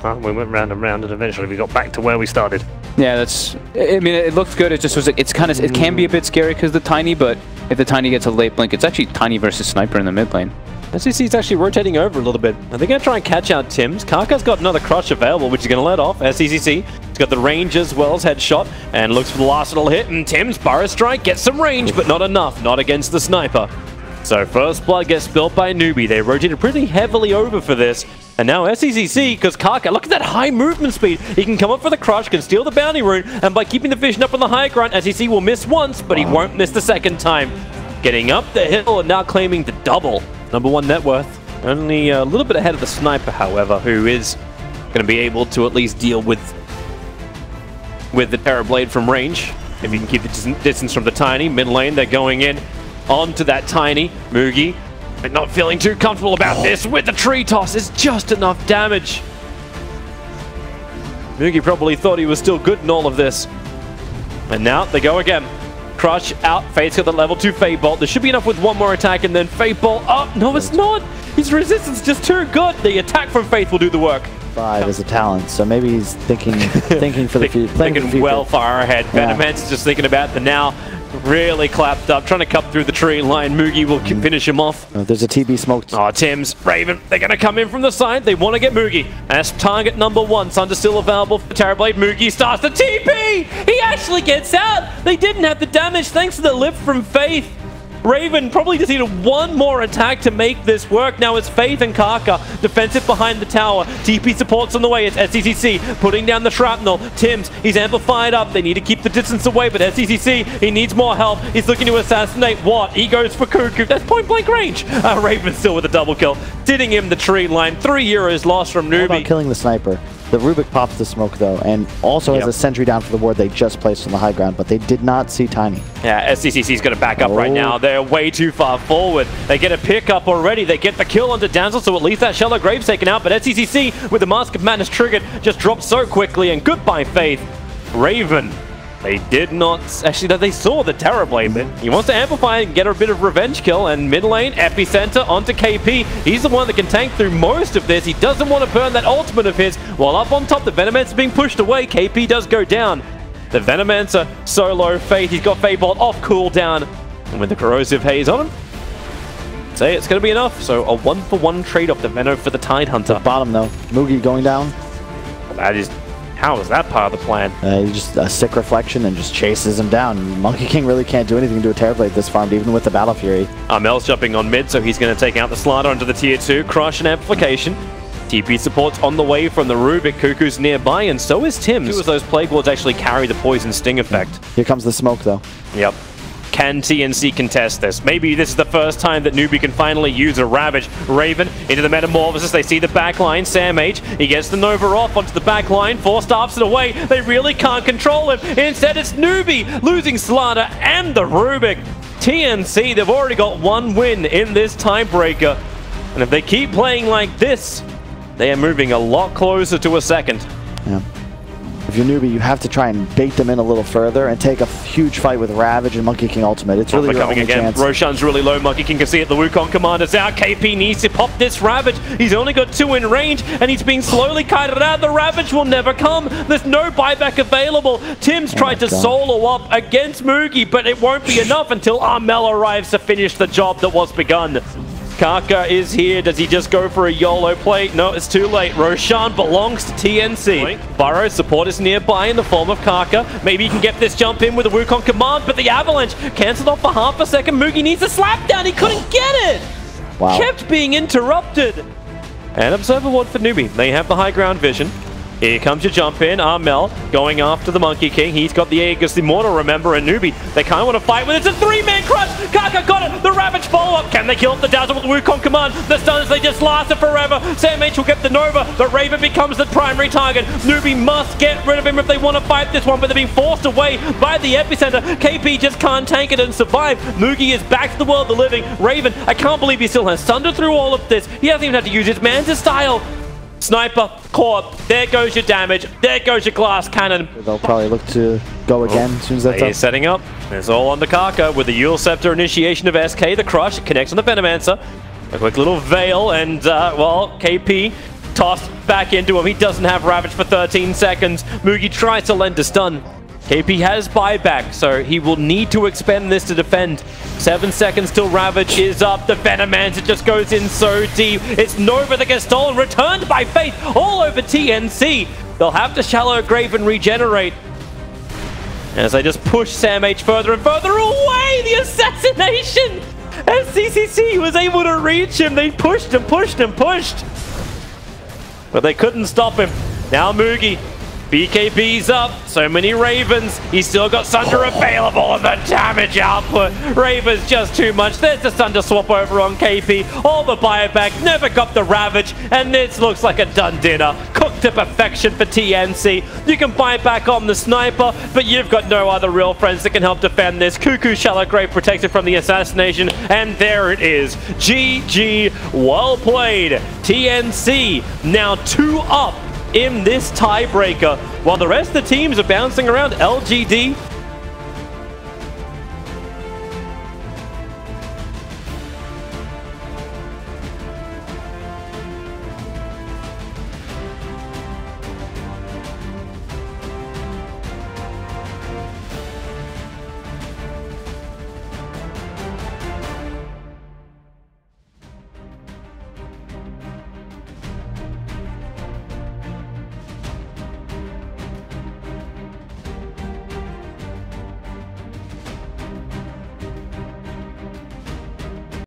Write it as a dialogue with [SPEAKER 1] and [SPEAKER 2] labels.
[SPEAKER 1] Well, we went round and round, and eventually we got back to where we started.
[SPEAKER 2] Yeah, that's. I mean, it looks good. It just was. It's kind of. It can be a bit scary because the Tiny, but if the Tiny gets a late blink, it's actually Tiny versus Sniper in the mid lane.
[SPEAKER 3] SCC's actually rotating over a little bit. Are they going to try and catch out TiMS? Karka's got another crush available, which is going to let off SCC. He's got the range as well as headshot, and looks for the last little hit, and TiMS, Burrow Strike, gets some range, but not enough, not against the Sniper. So first blood gets spilled by NewBee. They rotated pretty heavily over for this. And now SCC, because Karka, look at that high movement speed. He can come up for the crush, can steal the bounty rune, and by keeping the vision up on the high ground, SCC will miss once, but he won't miss the second time. Getting up the hill and now claiming the double. #1 net worth. Only a little bit ahead of the Sniper, however, who is going to be able to at least deal with the Terrorblade from range. If you can keep the distance from the Tiny. Mid lane, they're going in onto that Tiny. Mugi, but not feeling too comfortable about this with the tree toss. It's just enough damage. Mugi probably thought he was still good in all of this. And now they go again. Crush out, Fate's got the level 2 Fate Bolt. There should be enough with one more attack and then Fate Bolt up. No, it's not. His resistance is just too good. The attack from Faith will do the work.
[SPEAKER 4] 5 is a talent, so maybe he's thinking for the future.
[SPEAKER 3] Thinking well far ahead. Yeah. Venomance is just thinking about the now. Really clapped up, trying to cut through the tree line. Mugi will finish him off.
[SPEAKER 4] There's a TB smoked.
[SPEAKER 3] Oh, TiMS, Raven, they're going to come in from the side. They want to get Mugi. As target #1, Thunder still available for Terrorblade. Mugi starts the TP! He actually gets out! They didn't have the damage thanks to the lift from Faith. Raven probably just needed one more attack to make this work. Now it's Faith and Karka, defensive behind the tower. TP supports on the way. It's SCC putting down the shrapnel. TiMS, he's amplified up. They need to keep the distance away, but SCC, he needs more help. He's looking to assassinate Watt. He goes for Cuckoo. That's point blank range. Raven still with a double kill, sitting him the tree line. 3 euros lost from NewBee.
[SPEAKER 4] How about killing the Sniper? The Rubik pops the smoke though, and also has a sentry down for the ward they just placed on the high ground, but they did not see Tiny.
[SPEAKER 3] Yeah, SCCC's going to back up right now. They're way too far forward. They get a pickup already. They get the kill onto Danzel, so at least that Shallow Grave's taken out. But SCCC, with the Mask of Madness triggered, just dropped so quickly, and goodbye, Faith. Raven. They did not, actually, they saw the Terrorblade, but he wants to amplify and get a bit of revenge kill, and mid lane, Epicenter onto KP. He's the one that can tank through most of this. He doesn't want to burn that ultimate of his, while up on top, the Venomancer being pushed away. KP does go down. The Venomancer solo Faith, he's got Fate Bolt off cooldown, and with the Corrosive Haze on him, say it's going to be enough. So a 1-for-1 trade off the Venom for the Tidehunter.
[SPEAKER 4] Bottom though, Mugi going down.
[SPEAKER 3] That is... How is that part of the plan?
[SPEAKER 4] He just a sick reflection and just chases him down. Monkey King really can't do anything to a Terrorblade this farm, even with the Battle Fury.
[SPEAKER 3] Mel's jumping on mid, so he's going to take out the Slider onto the tier 2. Crush and Amplification. TP support's on the way from the Rubik. Cuckoo's nearby, and so is TiMS. Two of those Plague Wards actually carry the Poison Sting effect.
[SPEAKER 4] Here comes the smoke, though.
[SPEAKER 3] Yep. Can TnC contest this? Maybe this is the first time that NewBee can finally use a Ravage. Raven into the Metamorphosis. They see the backline. Sam H. He gets the Nova off onto the backline. 4 staffs it away. They really can't control him. Instead, it's NewBee losing Slaughter and the Rubik. TnC, they've already got 1 win in this tiebreaker. And if they keep playing like this, they are moving a lot closer to a second.
[SPEAKER 4] Yeah. If you're NewBee, you have to try and bait them in a little further and take a huge fight with Ravage and Monkey King Ultimate. It's really your only chance.
[SPEAKER 3] Roshan's really low. Monkey King can see it. The Wukong Commander's out. KP needs to pop this Ravage. He's only got 2 in range, and he's being slowly kited out. The Ravage will never come. There's no buyback available. TiMS tried to solo up against Mugi, but it won't be enough until Armel arrives to finish the job that was begun. Karka is here. Does he just go for a YOLO play? No, it's too late. Roshan belongs to TnC. Burrow support is nearby in the form of Karka. Maybe he can get this jump in with a Wukong command, but the Avalanche cancelled off for half a second. Mugi needs a slap down. He couldn't get it.
[SPEAKER 4] Wow.
[SPEAKER 3] Kept being interrupted. And Observer Ward for NewBee. They have the high ground vision. Here comes your jump in. Armel going after the Monkey King. He's got the Aegis Immortal, remember, and NewBee. They kind of want to fight with it. It's a 3-man crush. Karka got it. The Ravage follow-up. Can they kill the Dazzle with the Wukong command? The stuns, they just lasted forever. Sam H will get the Nova. The Raven becomes the primary target. NewBee must get rid of him if they want to fight this one, but they're being forced away by the Epicenter. KP just can't tank it and survive. Mugi is back to the world of the living. Raven, I can't believe he still has Thunder through all of this. He hasn't even had to use his Manta style. Sniper, Corp, there goes your damage, there goes your glass cannon.
[SPEAKER 4] They'll probably look to go again as soon as that's up.
[SPEAKER 3] He's setting up. It's all on the Karka with the Yule Scepter initiation of SK. The Crush connects on the Venomancer. A quick little veil, and, well, KP tossed back into him. He doesn't have Ravage for 13 seconds. Mugi tries to lend a stun. KP has buyback, so he will need to expend this to defend. 7 seconds till Ravage is up. The Venomancer just goes in so deep. It's Nova that gets stolen, returned by Faith all over TnC. They'll have to shallow grave and regenerate. As they just push Sam H further and further away. The assassination! As CCC was able to reach him, they pushed and pushed and pushed. But they couldn't stop him. Now Mugi. BKB's up, so many Ravens. He's still got Thunder available and the damage output. Ravens just too much. There's the Thunder swap over on KP. All the buyback, never got the Ravage, and this looks like a done dinner. Cooked to perfection for TnC. You can buy back on the sniper, but you've got no other real friends that can help defend this. Cuckoo Shallow Grave protected from the assassination, and there it is. GG, well played. TnC now 2 up in this tiebreaker, while the rest of the teams are bouncing around. LGD